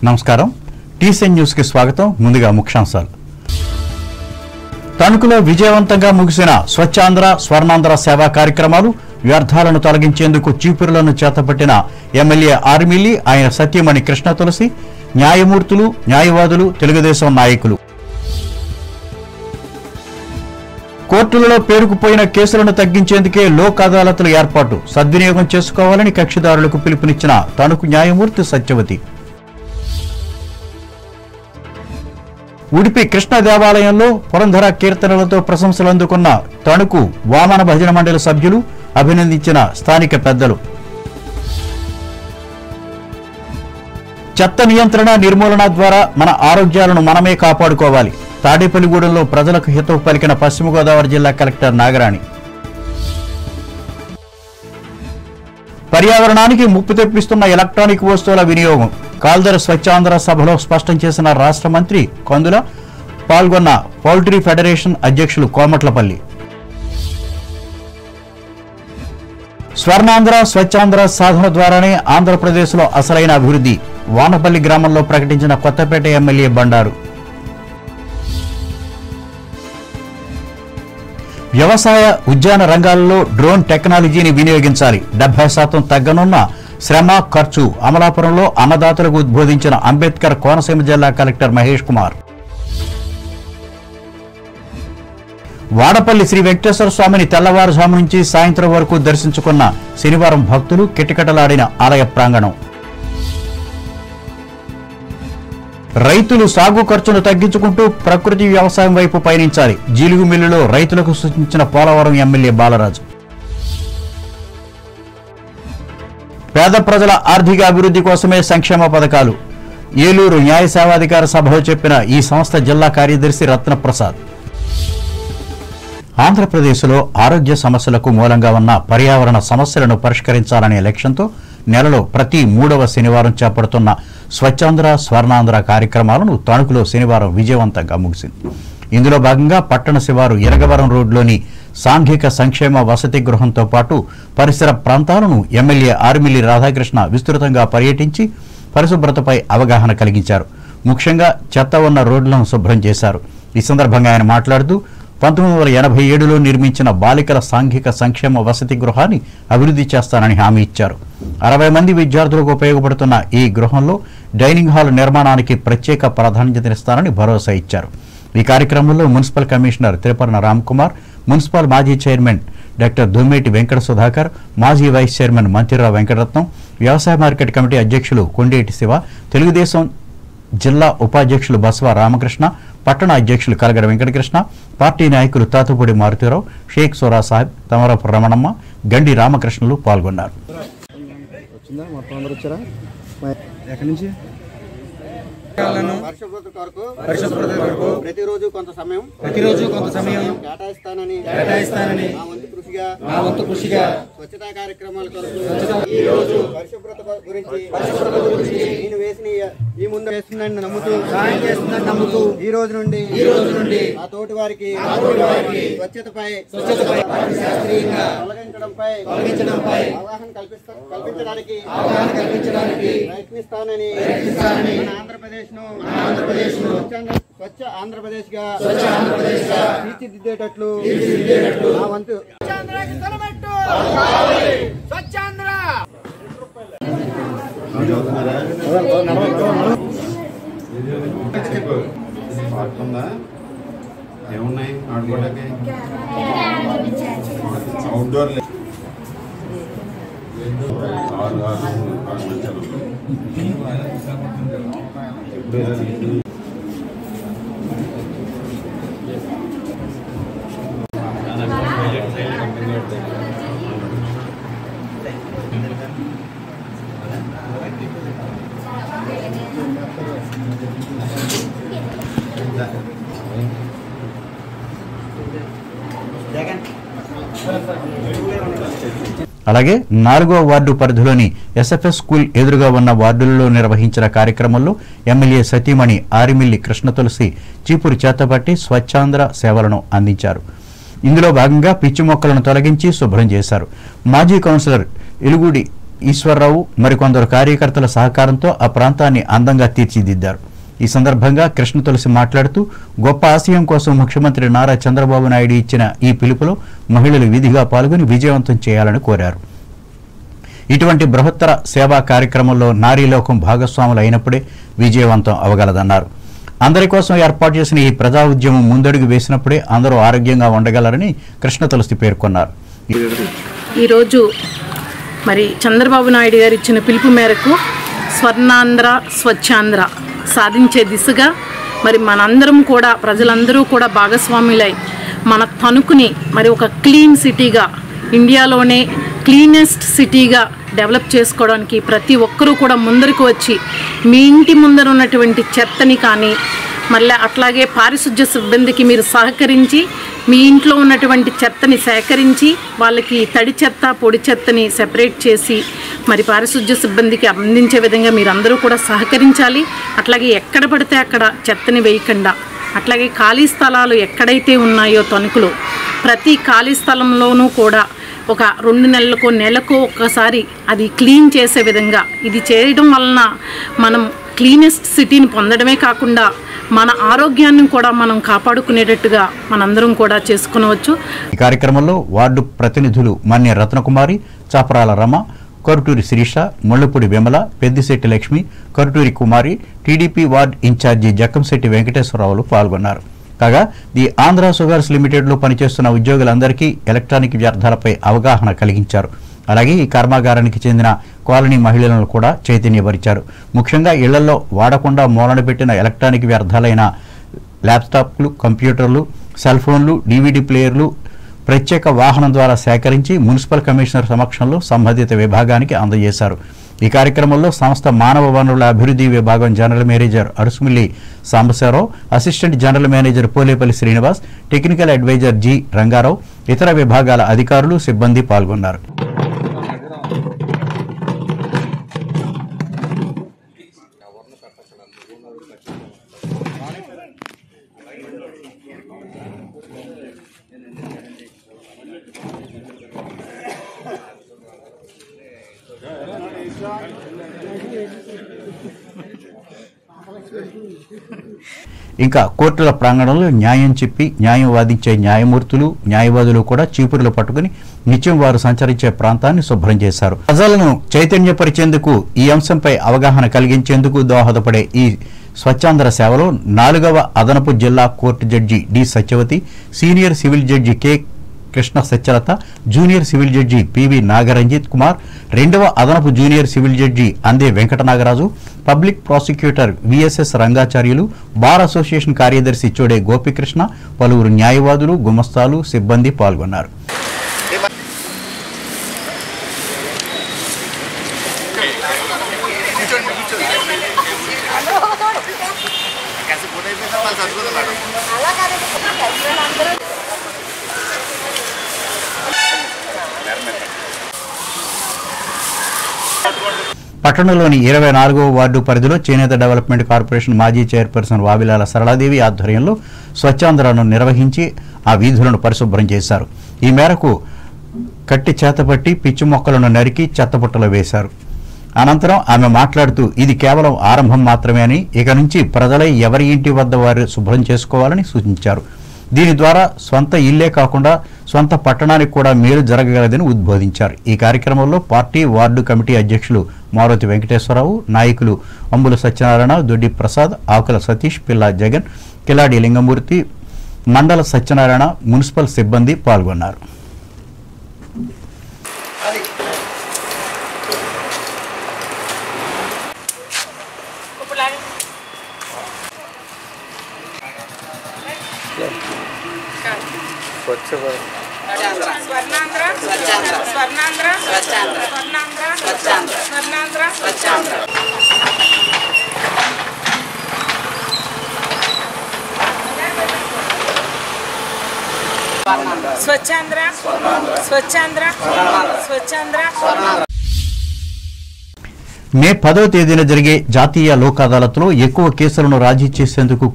నమస్కారం TCN news కి స్వాగతం ముందుగా ముఖ్యాంశాలు తణుకులో విజయవంతంగా ముగిసిన స్వచ్ఛాంధ్ర స్వర్ణాంధ్ర సేవా కార్యక్రమాలు వ్యర్థాలను తొలగించేందుకు చీపురులను చేతపట్టిన ఎమ్మెల్యే ఆర్మిల్లి ఆయన సత్యమణి కృష్ణ తులసి న్యాయమూర్తులు న్యాయవాదులు తెలుగుదేశం నాయకులు కోర్టులలో పేరుకుపోయిన కేసులను తగ్గించేందుకే లోక్ అదాలత్ల ఏర్పాటు సద్వినియోగం చేసుకోవాలని కక్షిదారులకు పిలుపునిచ్చిన తణుకు న్యాయమూర్తి సత్యవతి ఉడిపి కృష్ణ దేవాలయంలో పురంధర కీర్తనలతో ప్రశంసలు అందుకున్న తణుకు వామన భజన మండలి సభ్యులు అభినందించిన స్థానిక పెద్దలు చెత్త నియంత్రణ నిర్మూలన ద్వారా మన ఆరోగ్యాలను మనమే కాపాడుకోవాలి తాడేపల్లిగూడెంలో ప్రజలకు హితవు పలికిన పశ్చిమ గోదావరి జిల్లా కలెక్టర్ నాగరాణి పర్యావరణానికి ముప్పు తెప్పిస్తున్న ఎలక్ట్రానిక్ వస్తువుల వినియోగం కాల్దరి స్వచ్ఛాంధ్ర సభలో స్పష్టం చేసిన రాష్ట్ర మంత్రి కందుల పాల్గొన్న పౌల్ట్రీ ఫెడరేషన్ అధ్యక్షులు కోమట్లపల్లి స్వర్ణాంధ్ర స్వచ్ఛాంధ్ర సాధన ద్వారానే ఆంధ్రప్రదేశ్లో అసలైన అభివృద్ధి వానపల్లి గ్రామంలో ప్రకటించిన కొత్తపేట ఎమ్మెల్యే బండారు వ్యవసాయ ఉద్యాన రంగాల్లో డ్రోన్ టెక్నాలజీని వినియోగించాలి 70% తగ్గనున్న శ్రమ ఖర్చు అమలాపురంలో అన్నదాతలకు ఉద్బోధించిన అంబేద్కర్ కోనసీమ జిల్లా కలెక్టర్ మహేష్ కుమార్ వాడపల్లి శ్రీ వెంకటేశ్వర స్వామిని తెల్లవారుజాము నుంచి సాయంత్రం వరకు దర్శించుకున్న శనివారం భక్తులు కిటకిటలాడిన ఆలయ ప్రాంగణం రైతులు సాగు ఖర్చును తగ్గించుకుంటూ ప్రకృతి వ్యవసాయం వైపు పయనించాలి జీలుగు మిల్లులో రైతులకు సూచించిన పోలవరం ఎమ్మెల్యే బాలరాజు పేద ప్రజల ఆర్థిక అభివృద్ధి కోసమే సంక్షేమ పథకాలు ఏలూరు న్యాయ సేవాధికార సభలో చెప్పిన ఈ సంస్థ జిల్లా కార్యదర్శి రత్నప్రసాద్ ఆంధ్రప్రదేశ్లో ఆరోగ్య సమస్యలకు మూలంగా ఉన్న పర్యావరణ సమస్యలను పరిష్కరించాలనే లక్ష్యంతో నెలలో ప్రతి 3వ శనివారం చేపడుతున్న స్వచ్ఛాంధ్ర స్వర్ణాంధ్ర కార్యక్రమాలను తణుకులో శనివారం విజయవంతంగా ముగిసింది ఇందులో భాగంగా పట్టణ శివారు ఇరగవరం రోడ్లోని సాంఘిక సంక్షేమ వసతి గృహంతో పాటు పరిసర ప్రాంతాలను ఎమ్మెల్యే ఆర్మిల్లి రాధాకృష్ణ విస్తృతంగా పర్యటించి పరిశుభ్రతపై అవగాహన కలిగించారు ముఖ్యంగా చెత్త ఉన్న రోడ్లను శుభ్రం చేశారు ఈ సందర్భంగా ఆయన మాట్లాడుతూ 1987లో నిర్మించిన బాలికల సాంఘిక సంక్షేమ వసతి గృహాన్ని అభివృద్ధి చేస్తానని హామీ ఇచ్చారు 60 మంది విద్యార్థులకు ఉపయోగపడుతున్న ఈ గృహంలో డైనింగ్ హాల్ నిర్మాణానికి ప్రత్యేక ప్రాధాన్యతనిస్తానని భరోసా ఇచ్చారు ఈ కార్యక్రమంలో మున్సిపల్ కమిషనర్ తిరుపర్ణ రామ్కుమార్ మున్సిపల్ మాజీ చైర్మన్ డాక్టర్ దుమ్మేటి వెంకట సుధాకర్ మాజీ వైస్ చైర్మన్ మంత్రిరావు వెంకటరత్నం వ్యవసాయ మార్కెట్ కమిటీ అధ్యక్షులు కొండేటి శివ తెలుగుదేశం జిల్లా ఉపాధ్యక్షులు బసవ రామకృష్ణ పట్టణ అధ్యక్షులు కలగడ వెంకటకృష్ణ పార్టీ నాయకులు తాతుపూడి మారుతీరావు షేక్ సోరా సాహెబ్ తమరపు రమణమ్మ గండి రామకృష్ణలు పాల్గొన్నారు ప్రతిరోజు కొంత సమయం కేటాయిస్తానని నా వంతు కృషిగా స్వచ్ఛతా కార్యక్రమాల కొరకు ఈ రోజు పరిశుభ్రత గురించి నేను వేసిన ఈ ముందు వేస్తుందని నమ్ముతూ ఈ రోజు నుండి ఆ తోటి వారికి స్వచ్ఛతపై శాస్త్రీయంగా తొలగించడంపై అవగాహన కల్పించడానికి ప్రయత్నిస్తానని ఆంధ్రప్రదేశ్ స్వచ్ఛ ఆంధ్రప్రదేశ్ గా తీర్చిదిద్దేటట్లు నా వంతు ఏమున్నాయి ఆడుకోవడానికి అవుట్డోర్ అలాగే 4వ వార్డు పరిధిలోని ఎస్ఎఫ్ఎస్ స్కూల్ ఎదురుగా ఉన్న వార్డులలో నిర్వహించిన కార్యక్రమంలో ఎమ్మెల్యే సతీమణి ఆరిమిల్లి కృష్ణ తులసి చీపురు చేతబట్టి స్వచ్ఛాంధ్ర సేవలను అందించారు. ఇందులో భాగంగా పిచ్చి మొక్కలను తొలగించి శుభ్రం చేశారు. మాజీ కౌన్సిలర్ ఎలుగుడి ఈశ్వరరావు మరికొందరు కార్యకర్తల సహకారంతో ఆ ప్రాంతాన్ని అందంగా తీర్చిదిద్దారు. ఈ సందర్భంగా కృష్ణ తులసి మాట్లాడుతూ గొప్ప ఆశయం కోసం ముఖ్యమంత్రి నారా చంద్రబాబు నాయుడు ఇచ్చిన ఈ పిలుపులో మహిళలు విధిగా పాల్గొని విజయవంతం చేయాలని కోరారు. ఇటువంటి బృహత్తర సేవా కార్యక్రమంలో నారీలోకం భాగస్వాములు అయినప్పుడే విజయవంతం అవగలదన్నారు. అందరి కోసం ఏర్పాటు చేసిన ఈ ప్రజా ఉద్యమం ముందడుగు వేసినప్పుడే అందరూ ఆరోగ్యంగా ఉండగలరని కృష్ణ తులసి పేర్కొన్నారు. ఈరోజు మరి చంద్రబాబు నాయుడు గారు ఇచ్చిన పిలుపు మేరకు స్వర్ణాంధ్ర స్వచ్ఛాంధ్ర సాధించే దిశగా మరి మనందరం కూడా ప్రజలందరూ కూడా భాగస్వాములై మన తణుకుని మరి ఒక క్లీన్ సిటీగా, ఇండియాలోనే క్లీనెస్ట్ సిటీగా డెవలప్ చేసుకోవడానికి ప్రతి ఒక్కరూ కూడా ముందరకు వచ్చి మీ ఇంటి ముందర ఉన్నటువంటి చెత్తని కానీ మళ్ళీ అట్లాగే పారిశుధ్య సిబ్బందికి మీరు సహకరించి మీ ఇంట్లో ఉన్నటువంటి చెత్తని సేకరించి వాళ్ళకి తడి చెత్త పొడి చెత్తని సెపరేట్ చేసి మరి పారిశుధ్య సిబ్బందికి అందించే విధంగా మీరు అందరూ కూడా సహకరించాలి. అట్లాగే ఎక్కడ పడితే అక్కడ చెత్తని వేయకుండా, అట్లాగే ఖాళీ స్థలాలు ఎక్కడైతే ఉన్నాయో తణుకులో ప్రతి ఖాళీ స్థలంలోనూ కూడా ఒక 2 నెలలకో నెలకో ఒక్కసారి అది క్లీన్ చేసే విధంగా ఇది చేయడం వలన మనం క్లీనెస్ట్ సిటీని పొందడమే కాకుండా మన ఆరోగ్యాన్ని కూడా మనం కాపాడుకునేటట్టుగా మనందరం కూడా చేసుకునవచ్చు. ఈ కార్యక్రమంలో వార్డు ప్రతినిధులు మన్య రత్నకుమారి, చాపరాల రమ, కొరుటూరి శిరీష, ముళ్లపూడి విమల, పెద్దిశెట్టి లక్ష్మి, కొరుటూరి కుమారి, టీడీపీ వార్డు ఇన్ఛార్జి జక్కంశెట్టి వెంకటేశ్వరరావులు పాల్గొన్నారు. కాగా ది ఆంధ్ర షుగర్స్ లిమిటెడ్లో పనిచేస్తున్న ఉద్యోగులందరికీ ఎలక్ట్రానిక్ వ్యర్థాలపై అవగాహన కలిగించారు. అలాగే ఈ కర్మాగారానికి చెందిన కాలనీ మహిళలను కూడా చైతన్యపరిచారు. ముఖ్యంగా ఇళ్లలో వాడకుండా మూలన పెట్టిన ఎలక్ట్రానిక్ వ్యర్థాలైన ల్యాప్టాప్లు, కంప్యూటర్లు, సెల్ ఫోన్లు, DVD ప్లేయర్లు ప్రత్యేక వాహనం ద్వారా సేకరించి మున్సిపల్ కమిషనర్ సమక్షంలో సంబంధిత విభాగానికి అందజేశారు. ఈ కార్యక్రమంలో సంస్థ మానవ వనరుల అభివృద్ధి విభాగం general manager Arusumilli Sambasivarao, assistant general manager Polepalli Srinivas, technical advisor G Rangarao, ఇతర విభాగాల అధికారులు, సిబ్బంది పాల్గొన్నారు. ఇంకా కోర్టుల ప్రాంగణంలో న్యాయం చెప్పి న్యాయం వాదించే న్యాయమూర్తులు, న్యాయవాదులు కూడా చీపురులు పట్టుకుని నిత్యం వారు సంచరించే ప్రాంతాన్ని శుభ్రం చేశారు. ప్రజలను చైతన్యపరిచేందుకు, ఈ అంశంపై అవగాహన కలిగించేందుకు దోహదపడే ఈ స్వచ్ఛాంధ్ర సేవలో 4వ అదనపు జిల్లా court judge D Satyavathi, senior civil judge K Krishna Satyalatha, junior civil judge PV Nagaranjith Kumar, 2వ అదనపు junior civil judge Ande Venkatanagaraju, public prosecutor VSS Rangacharyulu, bar association కార్యదర్శి చోడే గోపికృష్ణ, పలువురు న్యాయవాదులు, గుమస్తాలు, సిబ్బంది పాల్గొన్నారు. పట్టణంలోని 24వ వార్డు పరిధిలో చేనేత డెవలప్మెంట్ కార్పొరేషన్ మాజీ చైర్పర్సన్ వావిలాల సరళాదేవి ఆధ్వర్యంలో స్వచ్ఛాంధ్రను నిర్వహించి ఆ వీధులను పరిశుభ్రం చేశారు. ఈ మేరకు కట్టి చేతపట్టి పిచ్చి మొక్కలను నరికి చెత్తపుట్టలో వేశారు. అనంతరం ఆమె మాట్లాడుతూ ఇది కేవలం ఆరంభం మాత్రమే అని, ఇక నుంచి ప్రజలై ఎవరి ఇంటి వద్ద వారు శుభ్రం చేసుకోవాలని సూచించారు. దీని ద్వారా స్వంత ఇల్లే కాకుండా స్వంత పట్టణానికి కూడా మేలు జరగగలదని ఉద్బోధించారు. ఈ కార్యక్రమంలో పార్టీ వార్డు కమిటీ అధ్యక్షులు మారుతి వెంకటేశ్వరరావు, నాయకులు అంబుల సత్యనారాయణ, దొడ్డి ప్రసాద్, ఆకుల సతీష్, పిల్లా జగన్, కిలాడి లింగమూర్తి, మండల సత్యనారాయణ, మున్సిపల్ సిబ్బంది పాల్గొన్నారు. మే 10వ తేదీన జరిగే జాతీయ లోక్ అదాలత్లో ఎక్కువ కేసులను రాజీ చేసేందుకు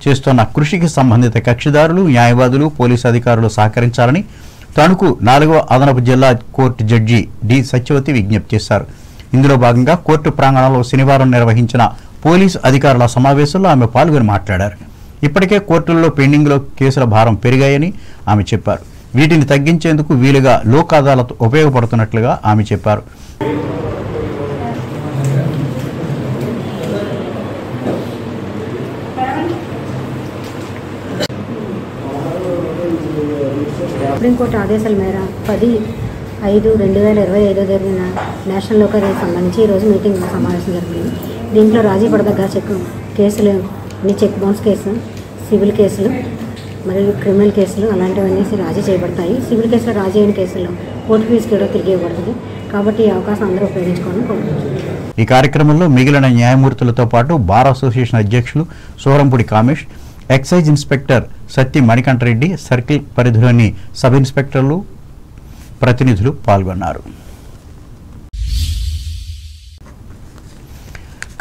చేస్తున్న కృషికి సంబంధిత కక్షిదారులు, న్యాయవాదులు, పోలీసు అధికారులు సహకరించాలని తణుకు 4వ అదనపు జిల్లా కోర్టు జడ్జి డి సత్యవతి విజ్ఞప్తి చేశారు. ఇందులో భాగంగా కోర్టు ప్రాంగణంలో శనివారం నిర్వహించిన పోలీసు అధికారుల సమావేశంలో ఆమె పాల్గొని మాట్లాడారు. ఇప్పటికే కోర్టుల్లో పెండింగ్లో కేసుల భారం పెరిగాయని ఆమె చెప్పారు. వీటిని తగ్గించేందుకు వీలుగా లోక్ అదాలత్ ఉపయోగపడుతున్నట్లుగా ఆమె చెప్పారు. సుప్రీంకోర్టు ఆదేశాల మేర 10/5/2025 జరిగిన నేషనల్ లోక్ అదాలత్ సంబంధించి ఈరోజు మీటింగ్ సమావేశం జరిగింది. దీంట్లో రాజీ పడదగ్గ కేసులు అన్ని చెక్ బౌన్స్ కేసు, సివిల్ కేసులు మరియు క్రిమినల్ కేసులు అలాంటివన్నీ రాజీ చేయబడతాయి. సివిల్ కేసులో రాజీ అయిన కేసుల్లో కోర్టు ఫీజు కూడా తిరిగి ఇవ్వబడుతుంది. కాబట్టి ఈ అవకాశం అందరూ ఉపయోగించుకోవాలని కోరుకుంటున్నాను. ఈ కార్యక్రమంలో మిగిలిన న్యాయమూర్తులతో పాటు బార్ అసోసియేషన్ అధ్యక్షులు Surampudi Kamesh, excise inspector Satti Manikantareddy, circle పరిధిలోని సబ్ ఇన్స్పెక్టర్లు, ప్రతినిధులు పాల్గొన్నారు.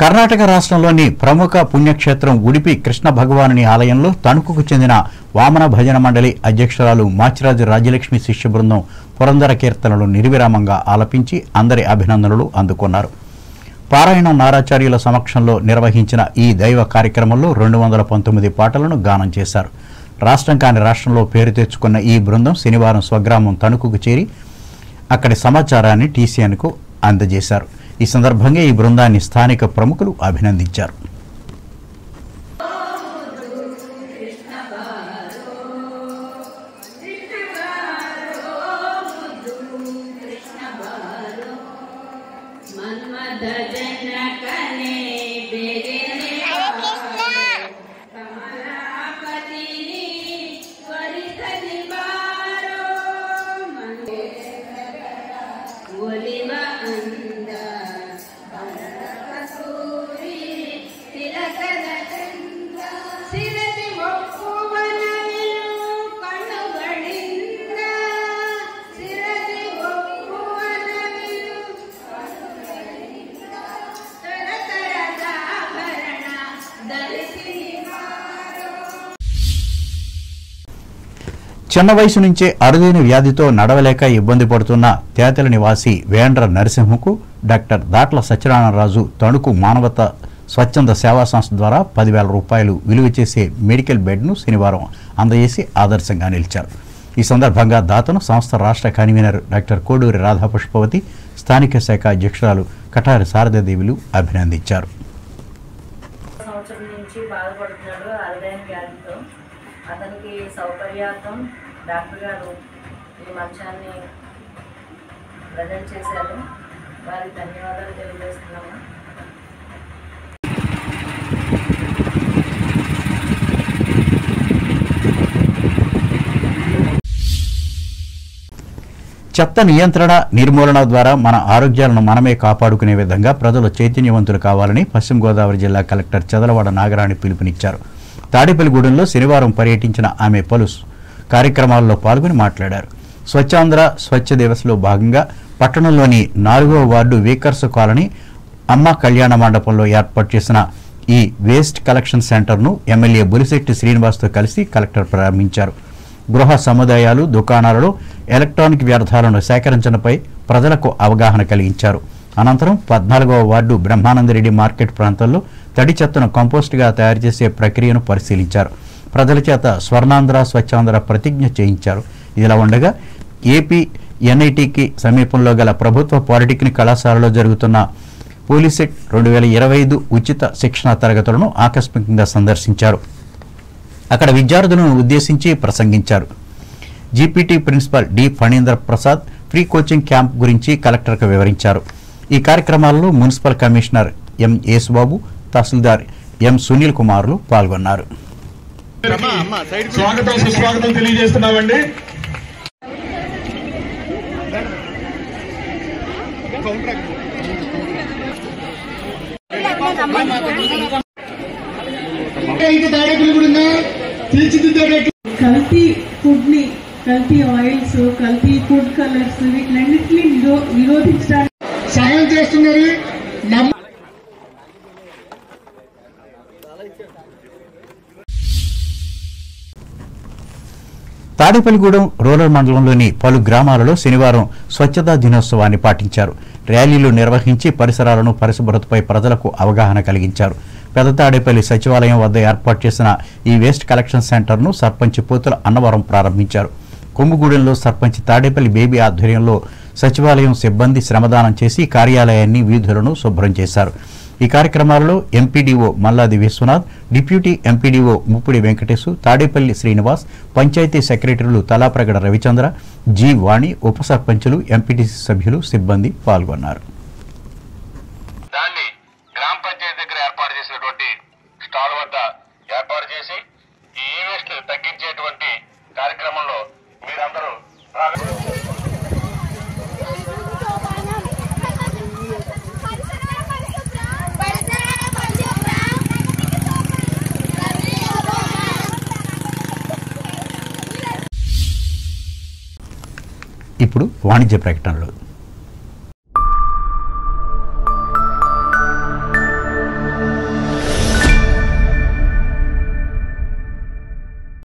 కర్ణాటక రాష్ట్రంలోని ప్రముఖ పుణ్యక్షేత్రం ఉడిపి కృష్ణ భగవానుని ఆలయంలో తణుకుకు చెందిన వామన భజన మండలి అధ్యక్షురాలు మాచిరాజు రాజ్యలక్ష్మి శిష్య బృందం పురందర కీర్తనలు నిర్విరామంగా ఆలపించి అందరి అభినందనలు అందుకున్నారు. పారాయణ నారాచార్యుల సమక్షంలో నిర్వహించిన ఈ దైవ కార్యక్రమంలో 219 పాటలను గానం చేశారు. రాష్ట్రం కాని రాష్ట్రంలో పేరు తెచ్చుకున్న ఈ బృందం శనివారం స్వగ్రామం తణుకుకు చేరి అక్కడి సమాచారాన్ని టీసీఎన్కు అందజేశారు. ఈ సందర్భంగా ఈ బృందాన్ని స్థానిక ప్రముఖులు అభినందించారు. చిన్న వయసు నుంచే అరుదైన వ్యాధితో నడవలేక ఇబ్బంది పడుతున్న తేతల నివాసి వేండ్ర నరసింహకు డాక్టర్ దాట్ల సత్యనారాయణరాజు తణుకు మానవత స్వచ్ఛంద సేవా సంస్థ ద్వారా 10,000 రూపాయలు విలువ చేసే మెడికల్ బెడ్ను శనివారం అందజేసి ఆదర్శంగా నిలిచారు. ఈ సందర్భంగా దాతను సంస్థ రాష్ట్ర కన్వీనర్ డాక్టర్ కోడూరి రాధాపుష్పవతి, స్థానిక శాఖ అధ్యక్షురాలు కటారి శారదాదేవులు అభినందించారు. అతనికి సౌకర్యార్థం డాక్టర్ గారు ఈ మంచాన్ని ప్రజెంట్ చేశారు. వారికి ధన్యవాదాలు తెలియజేస్తున్నాము. చెత్త నియంత్రణ నిర్మూలన ద్వారా మన ఆరోగ్యాలను మనమే కాపాడుకునే విధంగా ప్రజలు చైతన్యవంతులు కావాలని పశ్చిమ గోదావరి జిల్లా కలెక్టర్ చదలవాడ నాగరాణి పిలుపునిచ్చారు. తాడేపల్లిగూడెంలో శనివారం పర్యటించిన ఆమె పలు కార్యక్రమాల్లో పాల్గొని మాట్లాడారు. స్వచ్ఛాంధ్ర స్వచ్ఛ దివస్లో భాగంగా పట్టణంలోని 4వ వార్డు వీకర్స్ కాలనీ అమ్మ కళ్యాణ మండపంలో ఏర్పాటు చేసిన ఈ వేస్ట్ కలెక్షన్ సెంటర్ను ఎమ్మెల్యే బులిశెట్టి శ్రీనివాస్తో కలిసి కలెక్టర్ ప్రారంభించారు. గృహ సముదాయాలు, దుకాణాలలో ఎలక్ట్రానిక్ వ్యర్థాలను సేకరించడంపై ప్రజలకు అవగాహన కలిగించారు. అనంతరం 14వ వార్డు బ్రహ్మానందరెడ్డి మార్కెట్ ప్రాంతంలో తడి చెత్తను కంపోస్ట్గా తయారు చేసే ప్రక్రియను పరిశీలించారు. ప్రజల చేత స్వర్ణాంధ్ర స్వచ్ఛాంధ్ర ప్రతిజ్ఞ చేయించారు. ఇదిలా ఉండగా ఏపీ ఎన్ఐటికి సమీపంలో గల ప్రభుత్వ పాలిటెక్నిక్ కళాశాలలో జరుగుతున్న పోలీసెట్ 2025 ఉచిత శిక్షణ తరగతులను ఆకస్మికంగా సందర్శించారు. అక్కడ విద్యార్థులను ఉద్దేశించి ప్రసంగించారు. GPT principal D Phanindra Prasad free coaching camp గురించి కలెక్టర్కు వివరించారు. ఈ కార్యక్రమాల్లో మున్సిపల్ కమిషనర్ ఎం యేసుబాబు, తహసీల్దార్ ఎం సునీల్ కుమార్లు పాల్గొన్నారు. స్వాగతం సుస్వాగతం తెలియజేస్తున్నామండి. కల్తీ ఫుడ్ ని, కల్తీ ఆయిల్స్, కల్తీ ఫుడ్ కలర్స్ వీటినన్నింటినీ నిరోధించడానికి సహాయం చేస్తున్నారు. తాడేపల్లిగూడెం రూరల్ మండలంలోని పలు గ్రామాలలో శనివారం స్వచ్ఛతా దినోత్సవాన్ని పాటించారు. ర్యాలీలు నిర్వహించి పరిసరాలను పరిశుభ్రతపై ప్రజలకు అవగాహన కలిగించారు. పెద్ద తాడేపల్లి సచివాలయం వద్ద ఏర్పాటు చేసిన ఈ వేస్ట్ కలెక్షన్ సెంటర్ను సర్పంచ్ పోతుల అన్నవరం ప్రారంభించారు. కొమ్ముగూడెంలో సర్పంచ్ తాడేపల్లి బేబీ ఆధ్వర్యంలో సచివాలయం సిబ్బంది శ్రమదానం చేసి కార్యాలయాన్ని వీధులను శుభ్రం చేశారు. ఈ కార్యక్రమాలలో MPDO Malladi Viswanath, deputy MPDO Muppidi Venkatesu, Tadepalli Srinivas, panchayat సెక్రటరీలు తలాప్రగడ రవిచంద్ర, జి వాణి, ఉప సర్పంచులు, ఎంపీటీసీ సభ్యులు, సిబ్బంది పాల్గొన్నారు. దాన్ని గ్రామ పంచాయతీ దగ్గర ఏర్పాటు చేసినటువంటి స్టాల్ వద్ద ఏర్పాటు చేసి ఈ వేస్ట్ తగ్గించేటువంటి కార్యక్రమంలో మీరందరూ ఇప్పుడు వాణిజ్య ప్రకటనలు.